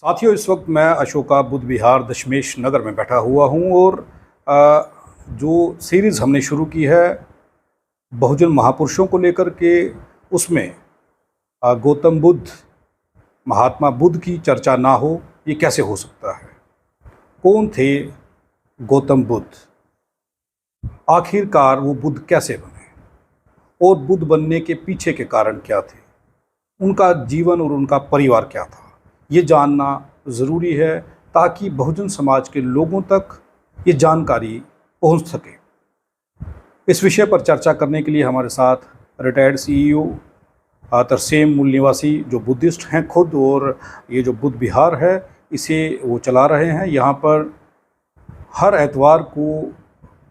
साथियों, इस वक्त मैं अशोका बुद्ध विहार दशमेश नगर में बैठा हुआ हूँ और जो सीरीज़ हमने शुरू की है बहुजन महापुरुषों को लेकर के, उसमें गौतम बुद्ध, महात्मा बुद्ध की चर्चा ना हो ये कैसे हो सकता है। कौन थे गौतम बुद्ध, आखिरकार वो बुद्ध कैसे बने और बुद्ध बनने के पीछे के कारण क्या थे, उनका जीवन और उनका परिवार क्या था, ये जानना ज़रूरी है ताकि बहुजन समाज के लोगों तक ये जानकारी पहुंच सके। इस विषय पर चर्चा करने के लिए हमारे साथ रिटायर्ड CEO तरसेम मूल निवासी, जो बुद्धिस्ट हैं खुद, और ये जो बुद्ध विहार है इसे वो चला रहे हैं। यहाँ पर हर एतवार को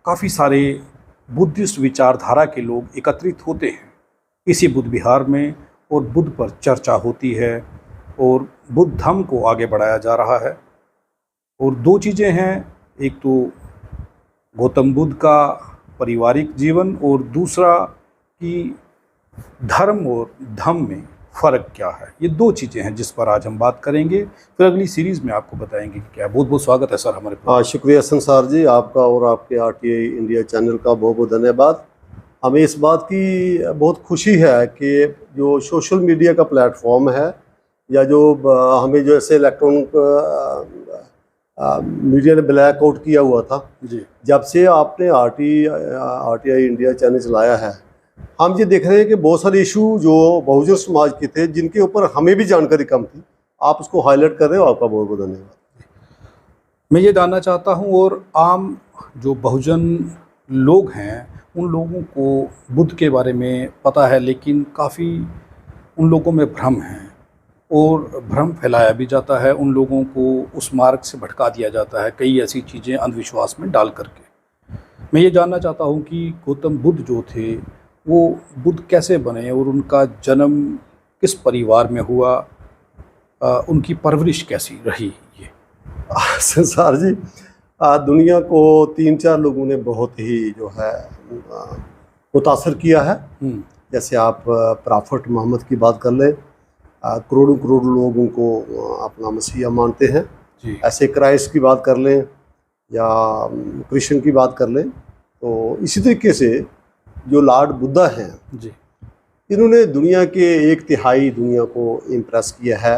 काफ़ी सारे बुद्धिस्ट विचारधारा के लोग एकत्रित होते हैं इसी बुद्ध विहार में, और बुद्ध पर चर्चा होती है और बुद्ध धर्म को आगे बढ़ाया जा रहा है। और दो चीज़ें हैं, एक तो गौतम बुद्ध का पारिवारिक जीवन और दूसरा कि धर्म और धम्म में फ़र्क क्या है। ये दो चीज़ें हैं जिस पर आज हम बात करेंगे, फिर अगली सीरीज़ में आपको बताएंगे कि क्या। बहुत बहुत स्वागत है सर हमारे पास। शुक्रिया संसार जी, आपका और आपके RTI इंडिया चैनल का बहुत बहुत धन्यवाद। हमें इस बात की बहुत खुशी है कि जो सोशल मीडिया का प्लेटफॉर्म है, या जो हमें जो ऐसे इलेक्ट्रॉनिक मीडिया ने ब्लैक आउट किया हुआ था जी, जब से आपने RTI इंडिया चैनल चलाया है, हम ये देख रहे हैं कि बहुत सारे इशू जो बहुजन समाज के थे, जिनके ऊपर हमें भी जानकारी कम थी, आप उसको हाईलाइट कर रहे हो। आपका बहुत बहुत धन्यवाद। मैं ये जानना चाहता हूँ, और आम जो बहुजन लोग हैं उन लोगों को बुद्ध के बारे में पता है, लेकिन काफ़ी उन लोगों में भ्रम है और भ्रम फैलाया भी जाता है। उन लोगों को उस मार्ग से भटका दिया जाता है कई ऐसी चीज़ें अंधविश्वास में डाल करके। मैं ये जानना चाहता हूँ कि गौतम बुद्ध जो थे वो बुद्ध कैसे बने और उनका जन्म किस परिवार में हुआ, उनकी परवरिश कैसी रही। ये संसार जी, दुनिया को 3-4 लोगों ने बहुत ही जो है मुतासर किया है। जैसे आप प्रॉफेट मोहम्मद की बात कर लें, करोड़ों करोड़ लोग उनको अपना मसीहा मानते हैं जी। ऐसे क्राइस्ट की बात कर लें या कृष्ण की बात कर लें, तो इसी तरीके से जो लॉर्ड बुद्धा हैं जी, इन्होंने दुनिया के 1/3 दुनिया को इम्प्रेस किया है।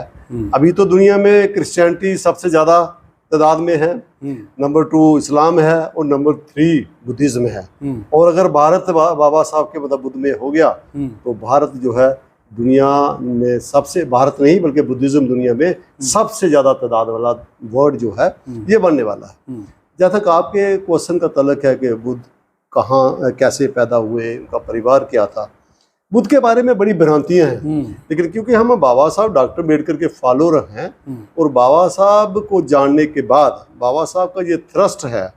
अभी तो दुनिया में क्रिश्चियनिटी सबसे ज़्यादा तादाद में है, नंबर 2 इस्लाम है और नंबर 3 बुद्धिज़्म है। और अगर भारत बाबा साहब के मतलब बुद्ध में हो गया तो भारत जो है दुनिया में सबसे, भारत नहीं बल्कि बुद्धिज़्म दुनिया में सबसे ज़्यादा तादाद वाला वर्ड जो है ये बनने वाला है। जहाँ तक आपके क्वेश्चन का तल्लुक है कि बुद्ध कहाँ कैसे पैदा हुए, उनका परिवार क्या था, बुद्ध के बारे में बड़ी भ्रांतियाँ हैं। लेकिन क्योंकि हम बाबा साहब डॉक्टर अम्बेडकर के फॉलोअर हैं और बाबा साहब को जानने के बाद बाबा साहब का ये थ्रस्ट है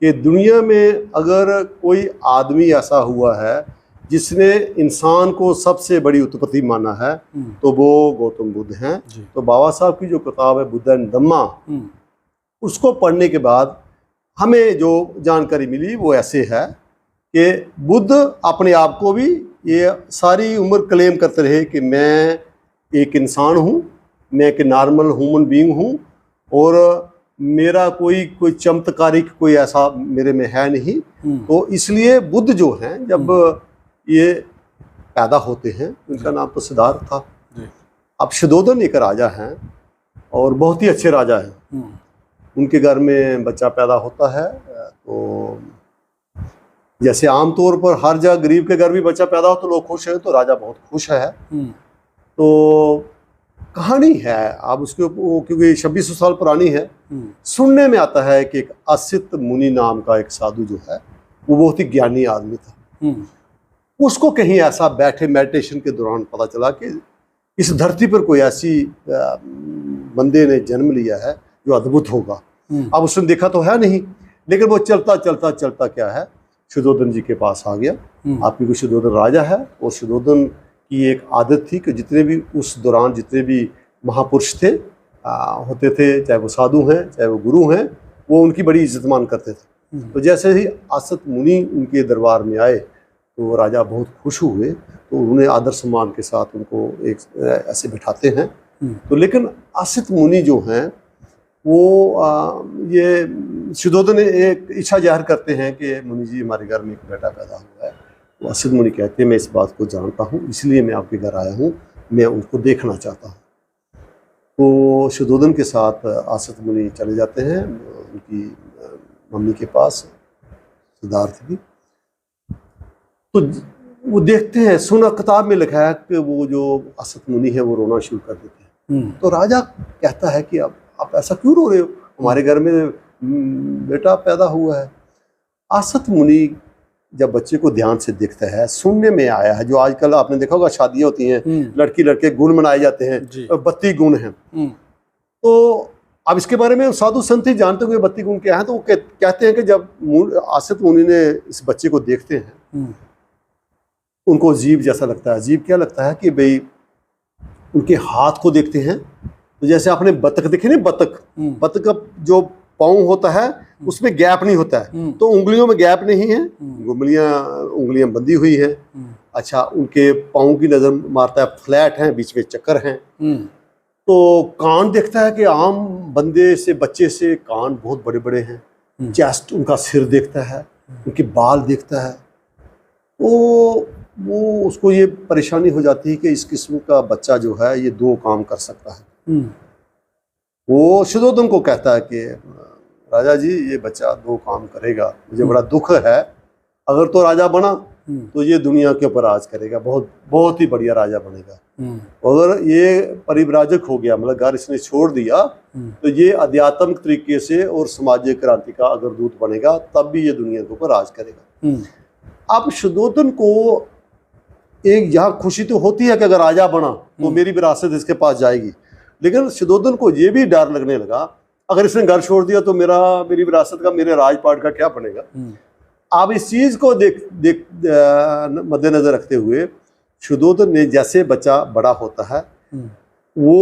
कि दुनिया में अगर कोई आदमी ऐसा हुआ है जिसने इंसान को सबसे बड़ी उत्पत्ति माना है तो वो गौतम बुद्ध हैं। तो बाबा साहब की जो किताब है बुद्ध एंड धम्मा, उसको पढ़ने के बाद हमें जो जानकारी मिली वो ऐसे है कि बुद्ध अपने आप को भी ये सारी उम्र क्लेम करते रहे कि मैं एक इंसान हूँ, मैं एक नॉर्मल ह्यूमन बीइंग हूँ और मेरा कोई चमत्कारिक कोई ऐसा मेरे में है नहीं। तो इसलिए बुद्ध जो हैं जब ये पैदा होते हैं, उनका नाम तो सिद्धार्थ था। अब शुद्धोधन एक राजा हैं और बहुत ही अच्छे राजा हैं। उनके घर में बच्चा पैदा होता है तो जैसे आमतौर पर हर जगह गरीब के घर भी बच्चा पैदा हो तो लोग खुश हैं, तो राजा बहुत खुश है। तो कहानी है अब उसके क्योंकि 2600 साल पुरानी है, सुनने में आता है कि एक असित मुनि नाम का एक साधु जो है वो बहुत ही ज्ञानी आदमी था। उसको कहीं ऐसा बैठे मेडिटेशन के दौरान पता चला कि इस धरती पर कोई ऐसी बंदे ने जन्म लिया है जो अद्भुत होगा। अब उसने देखा तो है नहीं, लेकिन वो चलता चलता चलता क्या है शुद्धोधन जी के पास आ गया। आपकी कोई शुद्धोधन राजा है और शुद्धोधन की एक आदत थी कि जितने भी उस दौरान जितने भी महापुरुष थे होते थे, चाहे वो साधु हैं चाहे वो गुरु हैं, वो उनकी बड़ी इज्जत मान करते थे। तो जैसे ही असत मुनि उनके दरबार में आए तो राजा बहुत खुश हुए, तो उन्होंने आदर सम्मान के साथ उनको एक ऐसे बिठाते हैं तो लेकिन आसित मुनि जो हैं वो ये शुद्धोदन एक इच्छा जाहिर करते हैं कि मुनि जी हमारे घर में एक बेटा पैदा हुआ है। तो आसित मुनि कहते हैं मैं इस बात को जानता हूँ, इसलिए मैं आपके घर आया हूँ, मैं उनको देखना चाहता हूँ। तो शुद्धोदन के साथ आसित मुनि चले जाते हैं उनकी मम्मी के पास, सिद्धार्थ की। तो वो देखते हैं, सुना किताब में लिखा है कि वो जो आसित मुनि है वो रोना शुरू कर देते हैं। तो राजा कहता है कि अब आप ऐसा क्यों रो रहे हो, हमारे घर में बेटा पैदा हुआ है। आसित मुनि जब बच्चे को ध्यान से देखता है, सुनने में आया है, जो आजकल आपने देखा होगा शादियां होती हैं, लड़की लड़के गुण मनाए जाते हैं, 32 गुण हैं। तो अब इसके बारे में साधु संत ही जानते हुए 32 गुण क्या है। तो वो कहते हैं कि जब आसित मुनि ने इस बच्चे को देखते हैं उनको अजीब जैसा लगता है। अजीब क्या लगता है कि भाई उनके हाथ को देखते हैं, तो जैसे आपने बतख देखे ना, बतख का जो पाँव होता है उसमें गैप नहीं होता है, तो उंगलियों में गैप नहीं है, उंगलियां बंधी हुई है। अच्छा, उनके पाँव की नजर मारता है, फ्लैट हैं, बीच में चक्कर हैं। तो कान देखता है कि आम बंदे से, बच्चे से कान बहुत बड़े बड़े हैं। चेस्ट, उनका सिर देखता है, उनके बाल देखता है। तो वो उसको ये परेशानी हो जाती है कि इस किस्म का बच्चा जो है ये 2 काम कर सकता है। वो शुद्धोदन को कहता है कि राजा जी ये बच्चा 2 काम करेगा, मुझे बड़ा दुख है। अगर तो राजा बना तो ये दुनिया के ऊपर राज करेगा, बहुत ही बढ़िया राजा बनेगा। अगर ये परिव्राजक हो गया, मतलब घर इसने छोड़ दिया, तो ये आध्यात्मिक तरीके से और सामाजिक क्रांति का अगर दूत बनेगा तब भी ये दुनिया के ऊपर राज करेगा। अब शुद्धोदन को एक यहाँ खुशी तो होती है कि अगर राजा बना तो मेरी विरासत इसके पास जाएगी, लेकिन शुद्धोदन को ये भी डर लगने लगा अगर इसने घर छोड़ दिया तो मेरी विरासत का, मेरे राजपाट का क्या बनेगा। अब इस चीज को मद्देनजर रखते हुए शुद्धोदन ने जैसे बच्चा बड़ा होता है वो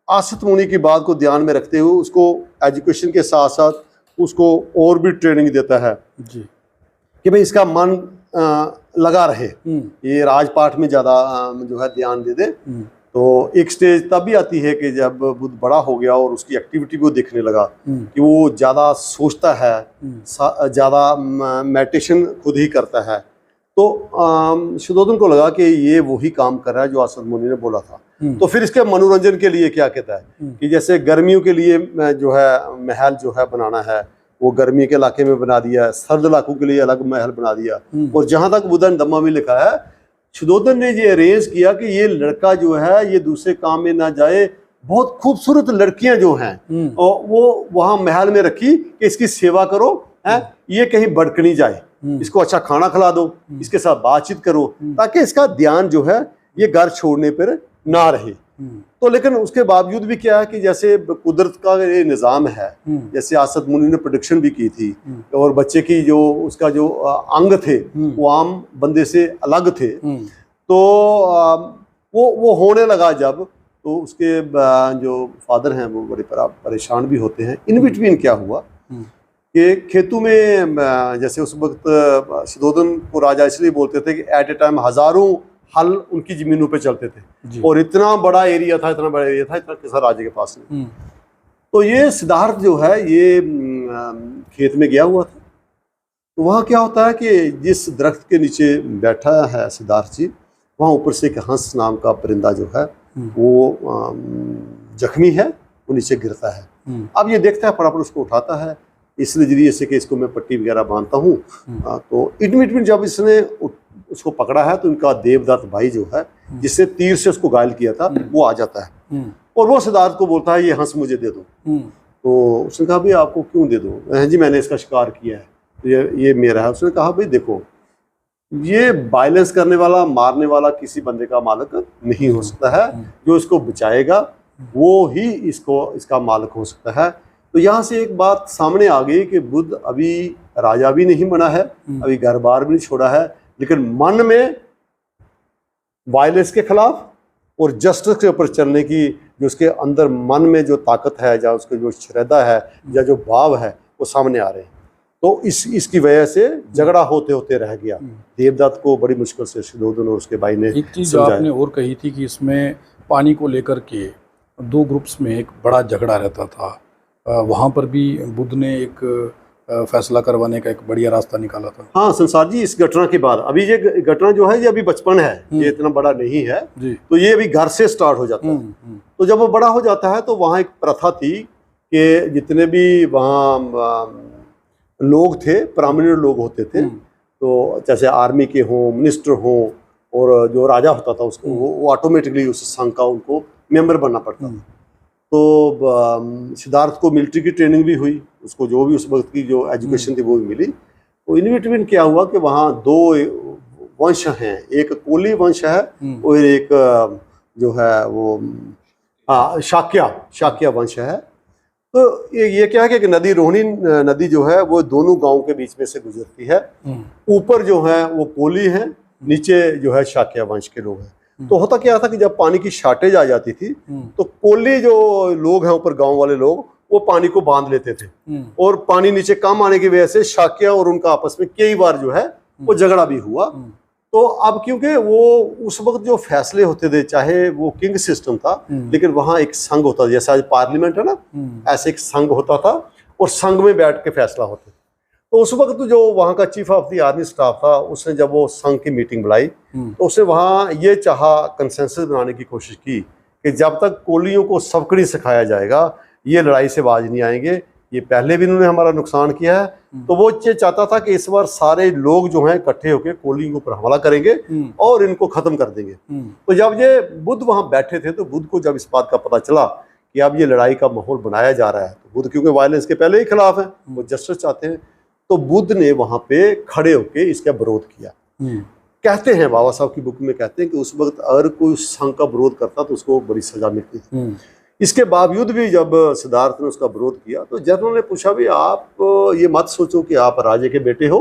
आसित मुनि की बात को ध्यान में रखते हुए उसको एजुकेशन के साथ साथ उसको और भी ट्रेनिंग देता है जी, कि भाई इसका मन लगा रहे, ये राजपाट में ज्यादा जो है ध्यान दे दे। तो एक स्टेज तब भी आती है कि जब बुद्ध बड़ा हो गया और उसकी एक्टिविटी को देखने लगा कि वो ज़्यादा सोचता है, ज़्यादा मेडिटेशन खुद ही करता है। तो शुद्धोदन को लगा कि ये वही काम कर रहा है जो आसित मुनि ने बोला था। तो फिर इसके मनोरंजन के लिए क्या कहता है कि जैसे गर्मियों के लिए जो है महल जो है बनाना है वो गर्मी के इलाके में बना दिया, सर्द इलाकों के लिए अलग महल बना दिया। और जहाँ तक बुद्धन धम्मा में लिखा है, शुद्धोदन ने ये अरेंज किया कि ये लड़का जो है ये दूसरे काम में ना जाए। बहुत खूबसूरत लड़कियां जो हैं और वो वहां महल में रखी कि इसकी सेवा करो, ये कहीं भटक जाए, इसको अच्छा खाना खिला दो, इसके साथ बातचीत करो, ताकि इसका ध्यान जो है ये घर छोड़ने पर ना रहे। तो लेकिन उसके बावजूद भी क्या है कि जैसे कुदरत का ये निज़ाम है, जैसे आसित मुनि ने प्रेडिक्शन भी की थी और बच्चे की जो उसका जो अंग थे वो आम बंदे से अलग थे। तो वो होने लगा जब, तो उसके जो फादर हैं वो बड़े परेशान भी होते हैं। इन बिटवीन क्या हुआ कि खेतों में जैसे उस वक्त शुद्धोदन को राजा इसलिए बोलते थे कि एट ए टाइम हजारों हल उनकी जमीनों पे चलते थे और इतना बड़ा एरिया था, इतना किसी राजा के पास नहीं। तो ये सिद्धार्थ जो है ये खेत में गया हुआ था। तो वहाँ क्या होता है कि जिस दरख्त के नीचे बैठा है सिद्धार्थ जी, वहाँ ऊपर से एक हंस नाम का परिंदा जो है वो जख्मी है, वो नीचे गिरता है। अब ये देखता है, फटाफट उसको उठाता है, इसलिए जरिए से कि इसको मैं पट्टी वगैरह बांधता हूँ। तो इनबिटवीन जब इसने उसको पकड़ा है तो इनका देवदत्त भाई जो है जिससे तीर से उसको घायल किया था वो आ जाता है और वो सिद्धार्थ को बोलता है ये हंस मुझे दे दो। तो उसने कहा भाई आपको क्यों दे दो, जी मैंने इसका शिकार किया है, तो ये मेरा है। उसने कहा भाई देखो, ये वायलेंस करने वाला, मारने वाला किसी बंदे का मालिक नहीं हो सकता है, जो इसको बचाएगा वो ही इसका मालिक हो सकता है। तो यहाँ से एक बात सामने आ गई कि बुद्ध अभी राजा भी नहीं बना है, अभी घर बार भी नहीं छोड़ा है, लेकिन मन में वायलेंस के खिलाफ और जस्टिस के ऊपर चलने की जो उसके अंदर मन में जो ताकत है, या उसके जो श्रद्धा है या जो भाव है वो सामने आ रहे हैं। तो इसकी वजह से झगड़ा होते होते रह गया। देवदत्त को बड़ी मुश्किल से शुद्धोदन और उसके भाई ने एक चीज़ आपने और कही थी कि इसमें पानी को लेकर के दो ग्रुप्स में एक बड़ा झगड़ा रहता था, वहाँ पर भी बुद्ध ने एक फैसला करवाने का एक बढ़िया रास्ता निकाला था। हाँ संसार जी, इस घटना के बाद, अभी ये घटना जो है ये अभी बचपन है, ये इतना बड़ा नहीं है जी। तो ये अभी घर से स्टार्ट हो जाता है। तो जब वो बड़ा हो जाता है तो वहाँ एक प्रथा थी कि जितने भी वहाँ लोग थे, प्राइमरी लोग होते थे, तो जैसे आर्मी के हों, मिनिस्टर हों, और जो राजा होता था उसको वो ऑटोमेटिकली उस संघ का उनको मेंबर बनना पड़ता था। तो सिद्धार्थ को मिलिट्री की ट्रेनिंग भी हुई, उसको जो भी उस वक्त की जो एजुकेशन थी वो भी मिली। तो इन बिटवीन क्या हुआ कि वहाँ दो वंश हैं, एक कोली वंश है और एक जो है वो शाक्या वंश है। तो ये क्या है कि नदी, रोहिणी नदी जो है वो दोनों गांव के बीच में से गुजरती है। ऊपर जो है वो कोली है, नीचे जो है शाक्या वंश के लोग हैं। तो होता क्या था कि जब पानी की शॉर्टेज आ जाती थी तो कोली जो लोग हैं, ऊपर गांव वाले लोग, वो पानी को बांध लेते थे, और पानी नीचे कम आने की वजह से शाक्या और उनका आपस में कई बार जो है वो झगड़ा भी हुआ। तो अब क्योंकि वो उस वक्त जो फैसले होते थे, चाहे वो किंग सिस्टम था, लेकिन वहाँ एक संघ होता था, जैसे आज पार्लियामेंट है ना, ऐसे एक संघ होता था और संघ में बैठ के फैसला होता था। तो उस वक्त जो वहाँ का chief of the army staff था, उसने जब वो संघ की मीटिंग बुलाई तो उसने वहाँ ये चाहा, कंसेंसस बनाने की कोशिश की कि जब तक कोलियों को सबक नहीं सिखाया जाएगा ये लड़ाई से बाज नहीं आएंगे। ये पहले भी इन्होंने हमारा नुकसान किया है, तो वो ये चाहता था कि इस बार सारे लोग जो हैं इकट्ठे होकर कोलियों के ऊपर हमला करेंगे और इनको खत्म कर देंगे। तो जब ये बुद्ध वहाँ बैठे थे तो बुद्ध को जब इस बात का पता चला कि अब ये लड़ाई का माहौल बनाया जा रहा है, तो बुद्ध क्योंकि वायलेंस के पहले ही खिलाफ है, वो जस्टिस चाहते हैं, तो बुद्ध ने वहाँ पे खड़े होके इसका विरोध किया। कहते हैं, बाबा साहब की बुक में कहते हैं कि उस वक्त अगर कोई संघ का विरोध करता तो उसको बड़ी सजा मिलती थी। इसके बावजूद भी जब सिद्धार्थ ने उसका विरोध किया तो जनरल ने पूछा, भी आप ये मत सोचो कि आप राजे के बेटे हो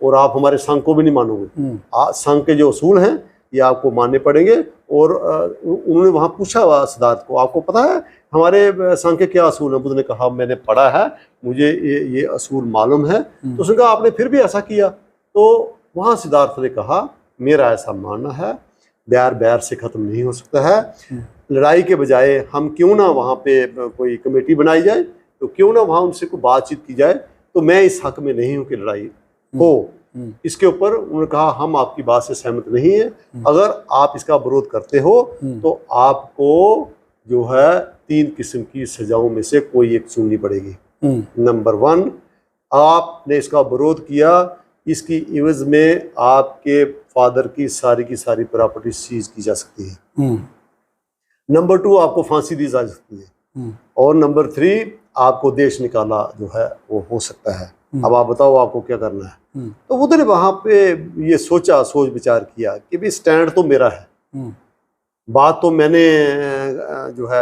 और आप हमारे संघ को भी नहीं मानोगे, संघ के जो असूल हैं ये आपको मानने पड़ेंगे। और उन्होंने वहाँ पूछा सिद्धार्थ को, आपको पता है हमारे संघ के क्या असूल हैं? बुद्ध ने कहा, मैंने पढ़ा है, मुझे ये असूल मालूम है। तो उसने कहा, आपने फिर भी ऐसा किया? तो वहाँ सिद्धार्थ ने कहा, मेरा ऐसा मानना है, बैर बैर से ख़त्म नहीं हो सकता है, लड़ाई के बजाय हम क्यों ना वहाँ पे कोई कमेटी बनाई जाए, तो क्यों ना वहाँ उनसे कोई बातचीत की जाए। तो मैं इस हक में नहीं हूँ कि लड़ाई हो। इसके ऊपर उन्होंने कहा, हम आपकी बात से सहमत नहीं है, अगर आप इसका विरोध करते हो तो आपको जो है 3 किस्म की सजाओं में से कोई एक चुननी पड़ेगी। नंबर 1, आपने इसका विरोध किया, इसकी इवज में आपके फादर की सारी प्रॉपर्टी सीज की जा सकती है। नंबर 2, आपको फांसी दी जा सकती है। और नंबर 3, आपको देश निकाला जो है वो हो सकता है। अब आप बताओ आपको क्या करना है। तो बुद्ध ने वहां पे ये सोच विचार किया कि भी स्टैंड तो मेरा है, बात तो मैंने जो है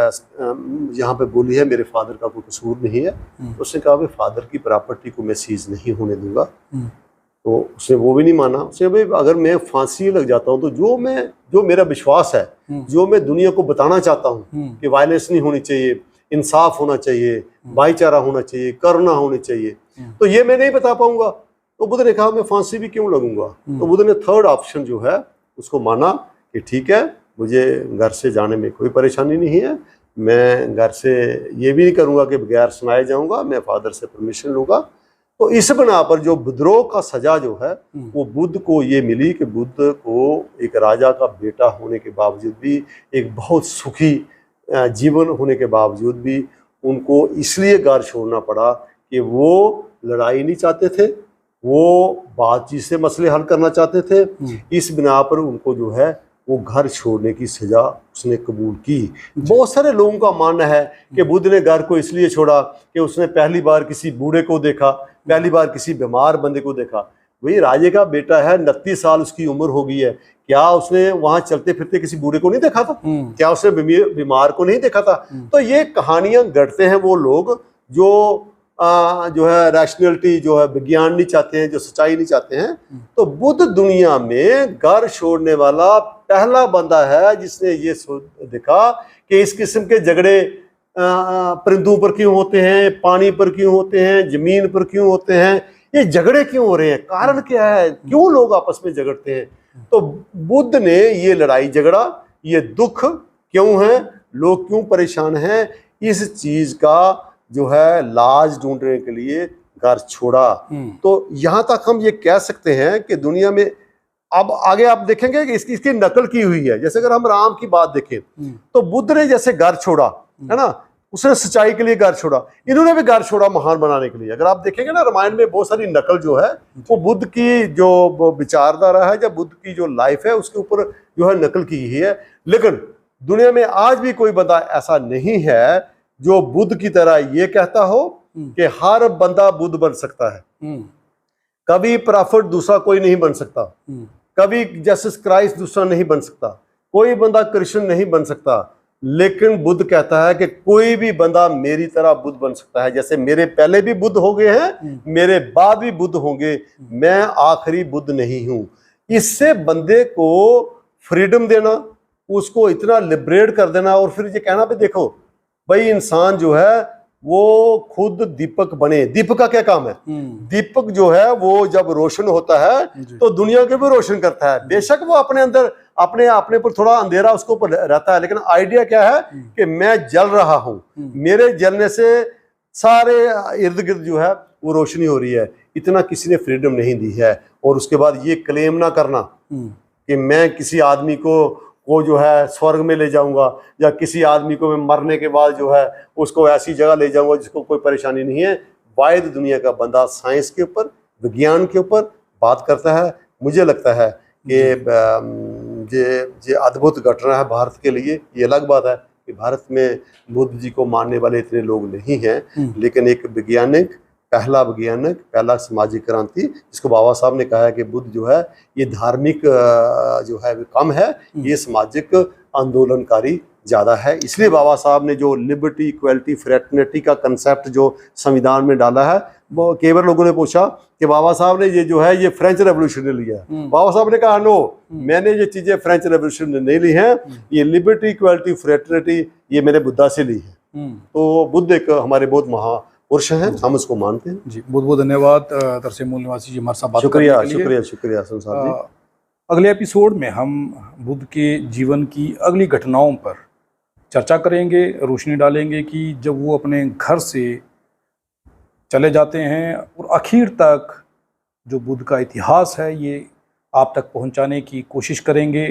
यहाँ पे बोली है, मेरे फादर का कोई कसूर नहीं है। तो उसने कहा, भाई फादर की प्रॉपर्टी को मैं सीज नहीं होने दूंगा। तो उसने वो भी नहीं माना। उसने, भाई अगर मैं फांसी लग जाता हूँ तो जो मेरा विश्वास है, जो मैं दुनिया को बताना चाहता हूँ कि वायलेंस नहीं होनी चाहिए, इंसाफ होना चाहिए, भाईचारा होना चाहिए, करुणा होनी चाहिए, तो ये मैं नहीं बता पाऊंगा। तो बुद्ध ने कहा, मैं फांसी भी क्यों लगूंगा। तो बुद्ध ने थर्ड ऑप्शन जो है उसको माना कि ठीक है, मुझे घर से जाने में कोई परेशानी नहीं है, मैं घर से ये भी नहीं करूँगा कि बगैर सुनाए जाऊँगा, मैं फादर से परमिशन लूँगा। तो इस बना पर जो विद्रोह का सजा जो है वो बुद्ध को ये मिली कि बुद्ध को एक राजा का बेटा होने के बावजूद भी, एक बहुत सुखी जीवन होने के बावजूद भी, उनको इसलिए घर छोड़ना पड़ा कि वो लड़ाई नहीं चाहते थे, वो बातचीत से मसले हल करना चाहते थे। इस बिना पर उनको जो है वो घर छोड़ने की सजा उसने कबूल की। बहुत सारे लोगों का मानना है कि बुद्ध ने घर को इसलिए छोड़ा कि उसने पहली बार किसी बूढ़े को देखा, पहली बार किसी बीमार बंदे को देखा। वही राजे का बेटा है, 29 साल उसकी उम्र हो गई है, क्या उसने वहां चलते फिरते किसी बूढ़े को नहीं देखा था? क्या उसने बीमार को नहीं देखा था? तो ये कहानियां गढ़ते हैं वो लोग जो है रैशनैलिटी, जो है विज्ञान नहीं चाहते हैं, जो सच्चाई नहीं चाहते हैं। तो बुद्ध दुनिया में घर छोड़ने वाला पहला बंदा है जिसने ये देखा कि इस किस्म के झगड़े परिंदों पर क्यों होते हैं, पानी पर क्यों होते हैं, जमीन पर क्यों होते हैं, ये झगड़े क्यों हो रहे हैं, कारण क्या है, क्यों लोग आपस में झगड़ते हैं। तो बुद्ध ने ये लड़ाई झगड़ा, ये दुख क्यों है, लोग क्यों परेशान हैं, इस चीज का जो है लाज ढूंढने के लिए घर छोड़ा। तो यहां तक हम ये कह सकते हैं कि दुनिया में अब आगे आप देखेंगे कि इसकी नकल की हुई है। जैसे अगर हम राम की बात देखें तो बुद्ध ने जैसे घर छोड़ा है ना, उसने सच्चाई के लिए घर छोड़ा, इन्होंने भी घर छोड़ा महान बनाने के लिए। अगर आप देखेंगे ना रामायण में बहुत सारी नकल जो है वो बुद्ध की जो विचारधारा है या बुद्ध की जो लाइफ है उसके ऊपर जो है नकल की ही है। लेकिन दुनिया में आज भी कोई बंदा ऐसा नहीं है जो बुद्ध की तरह ये कहता हो कि हर बंदा बुद्ध बन सकता है। कभी प्रॉफिट दूसरा कोई नहीं बन सकता, कभी जस्टिस क्राइस्ट दूसरा नहीं बन सकता, कोई बंदा कृष्ण नहीं बन सकता। लेकिन बुद्ध कहता है कि कोई भी बंदा मेरी तरह बुद्ध बन सकता है। जैसे मेरे पहले भी बुद्ध हो गए हैं, मेरे बाद भी बुद्ध होंगे, मैं आखिरी बुद्ध नहीं हूं। इससे बंदे को फ्रीडम देना, उसको इतना लिबरेट कर देना और फिर ये कहना भी देखो भाई इंसान जो है वो खुद दीपक बने। दीपक का क्या काम है? दीपक जो है वो जब रोशन होता है तो दुनिया के भी रोशन करता है। बेशक वो अपने अंदर अपने पर थोड़ा अंधेरा उसको ऊपर रहता है, लेकिन आइडिया क्या है कि मैं जल रहा हूं, मेरे जलने से सारे इर्द गिर्द जो है वो रोशनी हो रही है। इतना किसी ने फ्रीडम नहीं दी है। और उसके बाद ये क्लेम ना करना कि मैं किसी आदमी को वो जो है स्वर्ग में ले जाऊंगा या किसी आदमी को मैं मरने के बाद जो है उसको ऐसी जगह ले जाऊंगा जिसको कोई परेशानी नहीं है। वाहिद दुनिया का बंदा साइंस के ऊपर, विज्ञान के ऊपर बात करता है। मुझे लगता है कि ये अद्भुत घटना है भारत के लिए। ये अलग बात है कि भारत में बुद्ध जी को मानने वाले इतने लोग नहीं हैं, लेकिन एक वैज्ञानिक, पहला सामाजिक क्रांति जिसको बाबा साहब ने कहा है कि बुद्ध जो है ये धार्मिक जो है कम है, ये सामाजिक आंदोलनकारी ज़्यादा है। इसलिए बाबा साहब ने जो लिबर्टी, इक्वलिटी, फ्रेटर्निटी का कंसेप्ट जो संविधान में डाला है, वो कई बार लोगों ने पूछा कि बाबा साहब ने ये जो है ये फ्रेंच रेवोल्यूशन ने लिया है। बाबा साहब ने कहा नो, मैंने ये चीज़ें फ्रेंच रेवोल्यूशन ने नहीं ली हैं, ये लिबर्टी, इक्वलिटी, फ्रेटर्निटी ये मैंने बुद्धा से ली है। तो बुद्ध एक हमारे बहुत महापुरुष हैं, हम उसको मानते हैं। जी बहुत बहुत धन्यवाद तरसेम निवासी जी हमारे साथ बात करने के लिए। शुक्रिया संसार जी। अगले एपिसोड में हम बुद्ध के जीवन की अगली घटनाओं पर चर्चा करेंगे, रोशनी डालेंगे कि जब वो अपने घर से चले जाते हैं और आखिर तक जो बुद्ध का इतिहास है ये आप तक पहुंचाने की कोशिश करेंगे,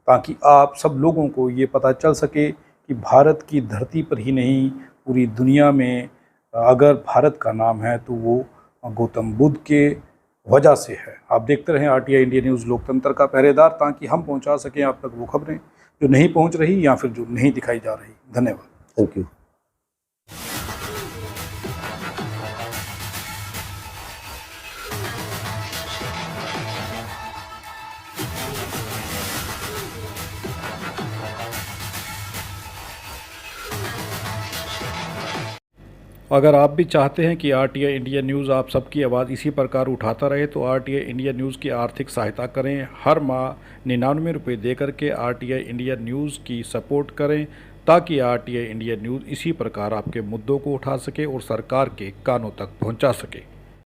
ताकि आप सब लोगों को ये पता चल सके कि भारत की धरती पर ही नहीं पूरी दुनिया में अगर भारत का नाम है तो वो गौतम बुद्ध के वजह से है। आप देखते रहें RTI इंडिया न्यूज़, लोकतंत्र का पहरेदार, ताकि हम पहुंचा सकें आप तक वो खबरें जो नहीं पहुंच रही या फिर जो नहीं दिखाई जा रही। धन्यवाद। Thank you. अगर आप भी चाहते हैं कि RTI इंडिया न्यूज़ आप सबकी आवाज़ इसी प्रकार उठाता रहे तो RTI इंडिया न्यूज़ की आर्थिक सहायता करें। हर माह 99 रुपये दे करके RTI इंडिया न्यूज़ की सपोर्ट करें, ताकि RTI इंडिया न्यूज़ इसी प्रकार आपके मुद्दों को उठा सके और सरकार के कानों तक पहुंचा सके।